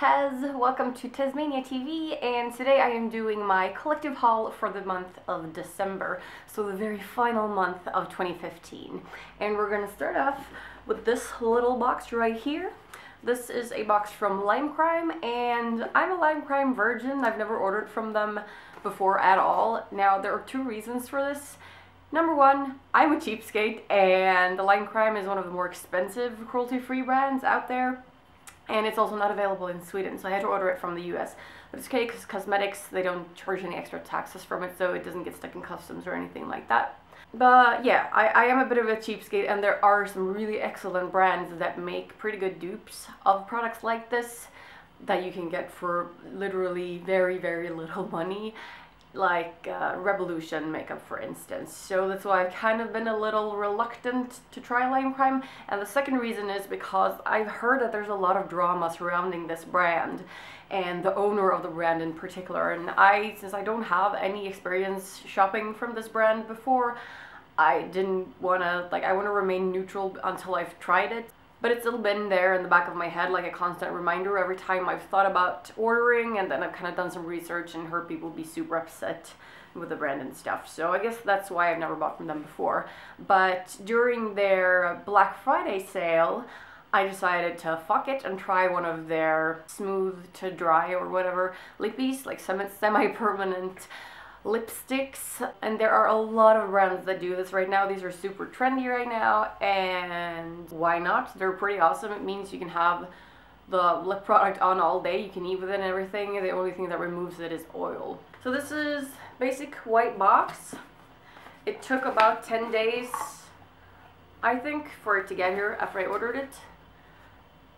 Tez, welcome to TezMania TV, and today I am doing my collective haul for the month of December, so the very final month of 2015. And we're going to start off with this little box right here. This is a box from Lime Crime, and I'm a Lime Crime virgin. I've never ordered from them before at all. Now, there are two reasons for this. Number one, I'm a cheapskate, and Lime Crime is one of the more expensive cruelty-free brands out there. And it's also not available in Sweden, so I had to order it from the US. But it's okay because cosmetics, they don't charge any extra taxes from it, so it doesn't get stuck in customs or anything like that. But yeah, I am a bit of a cheapskate, and there are some really excellent brands that make pretty good dupes of products like this that you can get for literally very, very little money. Like Revolution makeup, for instance. So that's why I've kind of been a little reluctant to try Lime Crime. And the second reason is because I've heard that there's a lot of drama surrounding this brand and the owner of the brand in particular. And since I don't have any experience shopping from this brand before, I didn't want to, I want to remain neutral until I've tried it. But it's still been there in the back of my head, like a constant reminder every time I've thought about ordering, and then I've kind of done some research and heard people be super upset with the brand and stuff. So I guess that's why I've never bought from them before. But during their Black Friday sale, I decided to fuck it and try one of their smooth to dry or whatever lippies, like semi-permanent lipsticks. And there are a lot of brands that do this right now. These are super trendy right now, and why not? They're pretty awesome. It means you can have the lip product on all day. You can eat with it and everything. The only thing that removes it is oil. So this is basic white box. It took about 10 days, I think, for it to get here after I ordered it.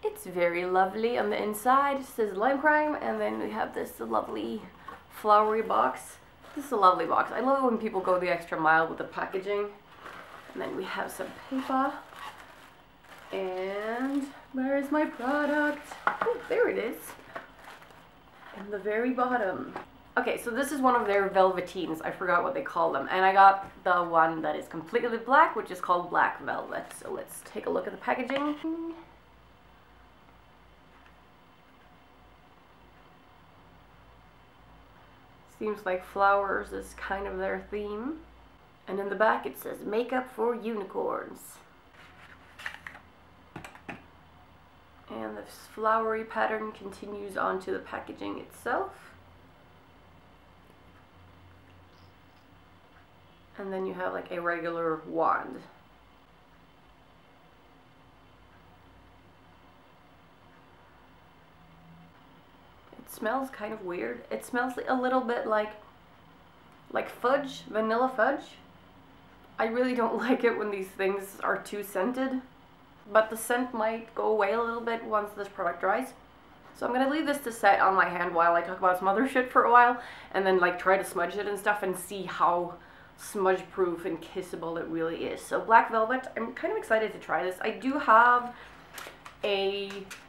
It's very lovely on the inside. It says Lime Crime, and then we have this lovely flowery box. This is a lovely box. I love it when people go the extra mile with the packaging. And then we have some paper. And where is my product? Oh, there it is. In the very bottom. Okay, so this is one of their velveteens. I forgot what they call them. And I got the one that is completely black, which is called Black Velvet. So let's take a look at the packaging. Seems like flowers is kind of their theme. And in the back it says makeup for unicorns. And this flowery pattern continues onto the packaging itself. And then you have like a regular wand. Smells kind of weird. It smells a little bit like fudge, vanilla fudge. I really don't like it when these things are too scented, but the scent might go away a little bit once this product dries. So I'm gonna leave this to set on my hand while I talk about some other shit for a while, and then try to smudge it and stuff and see how smudge proof and kissable it really is. So Black Velvet, I'm kind of excited to try this. I do have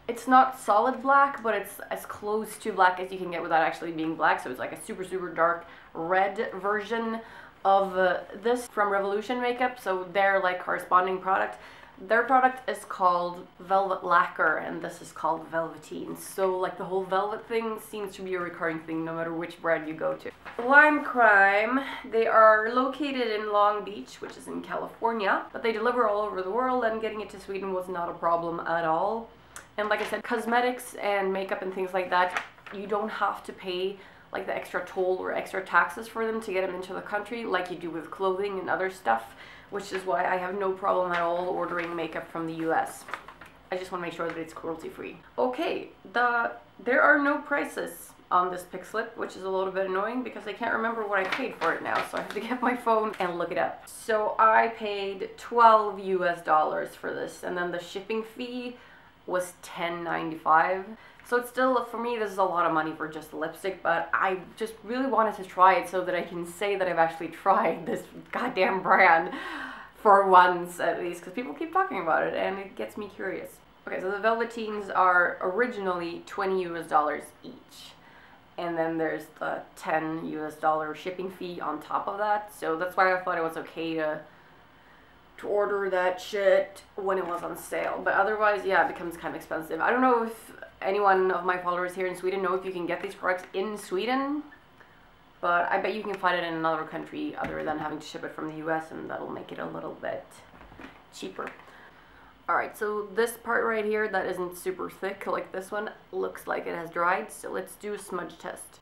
it's not solid black, but it's as close to black as you can get without actually being black. So it's like a super, super dark red version of this from Revolution makeup. So their corresponding product. Their product is called Velvet Lacquer, and this is called Velveteen. So the whole velvet thing seems to be a recurring thing no matter which brand you go to. Lime Crime, they are located in Long Beach, which is in California, but they deliver all over the world, and getting it to Sweden was not a problem at all. And like I said, cosmetics and makeup and things like that, you don't have to pay the extra toll or extra taxes for them to get them into the country like you do with clothing and other stuff, which is why I have no problem at all ordering makeup from the US. I just want to make sure that it's cruelty free. Okay, there are no prices on this pick slip, which is a little bit annoying because I can't remember what I paid for it now, so I have to get my phone and look it up. So I paid $12 US for this, and then the shipping fee was $10.95. So it's still, for me, this is a lot of money for just lipstick, but I just really wanted to try it so that I can say that I've actually tried this goddamn brand for once at least, because people keep talking about it and it gets me curious. Okay, so the Velveteens are originally $20 US each. And then there's the $10 US shipping fee on top of that. So that's why I thought it was okay to to order that shit when it was on sale. But otherwise, yeah, it becomes kind of expensive. I don't know if anyone of my followers here in Sweden know if you can get these products in Sweden, but I bet you can find it in another country other than having to ship it from the US, and that'll make it a little bit cheaper. Alright, so this part right here that isn't super thick like this one looks like it has dried, so let's do a smudge test.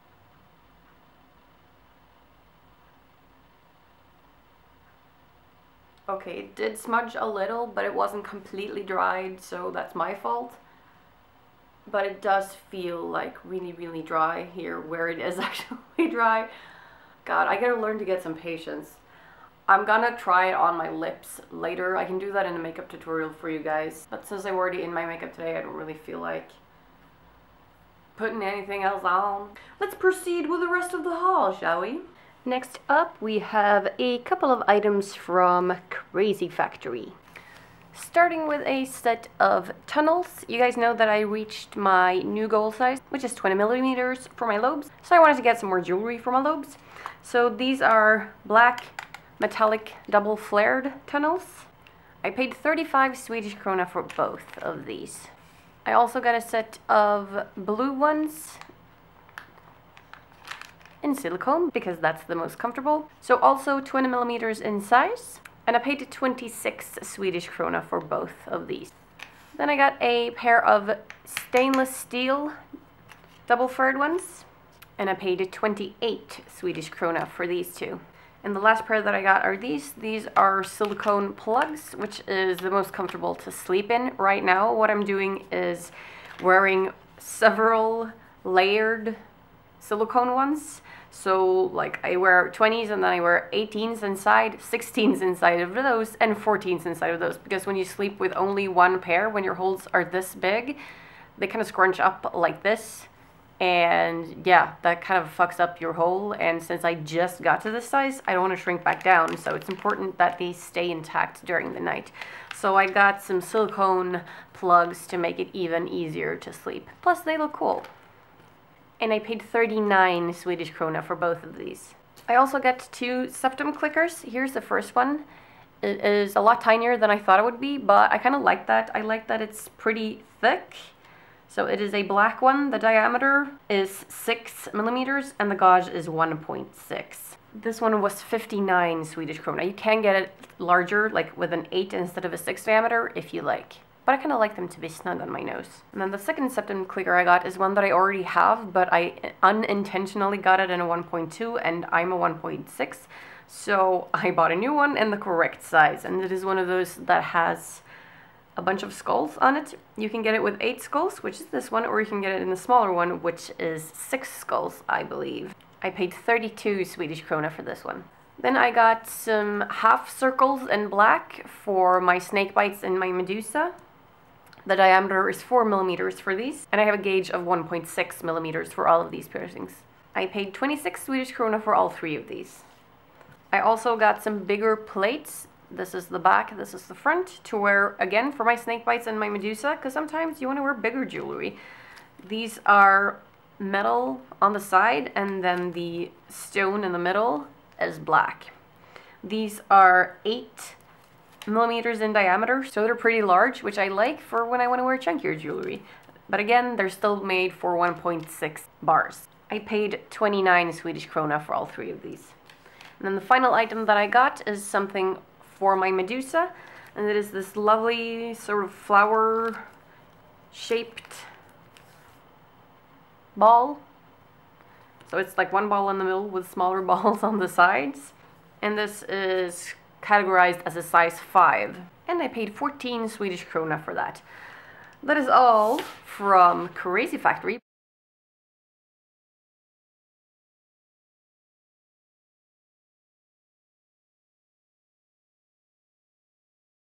Okay, it did smudge a little, but it wasn't completely dried, so that's my fault. But it does feel like really, really dry here where it is actually dry. God, I gotta learn to get some patience. I'm gonna try it on my lips later. I can do that in a makeup tutorial for you guys. But since I'm already in my makeup today, I don't really feel like putting anything else on. Let's proceed with the rest of the haul, shall we? Next up, we have a couple of items from Crazy Factory. Starting with a set of tunnels. You guys know that I reached my new goal size, which is 20 millimeters for my lobes. So I wanted to get some more jewelry for my lobes. So these are black metallic double flared tunnels. I paid 35 Swedish krona for both of these. I also got a set of blue ones in silicone because that's the most comfortable. So also 20 millimeters in size. And I paid 26 Swedish krona for both of these. Then I got a pair of stainless steel double furred ones. And I paid 28 Swedish krona for these two. And the last pair that I got are these. These are silicone plugs, which is the most comfortable to sleep in. Right now, what I'm doing is wearing several layered silicone ones. So like I wear 20s and then I wear 18s inside, 16s inside of those, and 14s inside of those. Because when you sleep with only one pair, when your holes are this big, they kind of scrunch up like this. And yeah, that kind of fucks up your hole. And since I just got to this size, I don't want to shrink back down. So it's important that these stay intact during the night. So I got some silicone plugs to make it even easier to sleep. Plus they look cool. And I paid 39 Swedish krona for both of these. I also got two septum clickers. Here's the first one. It is a lot tinier than I thought it would be, but I kind of like that. I like that it's pretty thick. So it is a black one. The diameter is 6 millimeters and the gauge is 1.6. This one was 59 Swedish krona. You can get it larger, like with an 8 instead of a 6 diameter if you like. But I kind of like them to be snug on my nose. And then the second septum clicker I got is one that I already have, but I unintentionally got it in a 1.2 and I'm a 1.6. So I bought a new one in the correct size. And it is one of those that has a bunch of skulls on it. You can get it with 8 skulls, which is this one, or you can get it in the smaller one, which is 6 skulls, I believe. I paid 32 Swedish krona for this one. Then I got some half circles in black for my snake bites and my medusa. The diameter is 4 millimeters for these, and I have a gauge of 1.6 millimeters for all of these piercings. I paid 26 Swedish krona for all 3 of these. I also got some bigger plates. This is the back, this is the front, to wear again for my snake bites and my medusa, because sometimes you want to wear bigger jewelry. These are metal on the side, and then the stone in the middle is black. These are 8 millimeters in diameter, so they're pretty large, which I like for when I want to wear chunkier jewelry. But again, they're still made for 1.6 bars. I paid 29 Swedish krona for all 3 of these. And then the final item that I got is something for my medusa, and it is this lovely sort of flower shaped ball. So it's like one ball in the middle with smaller balls on the sides. And this is categorized as a size 5. And I paid 14 Swedish krona for that. That is all from Crazy Factory.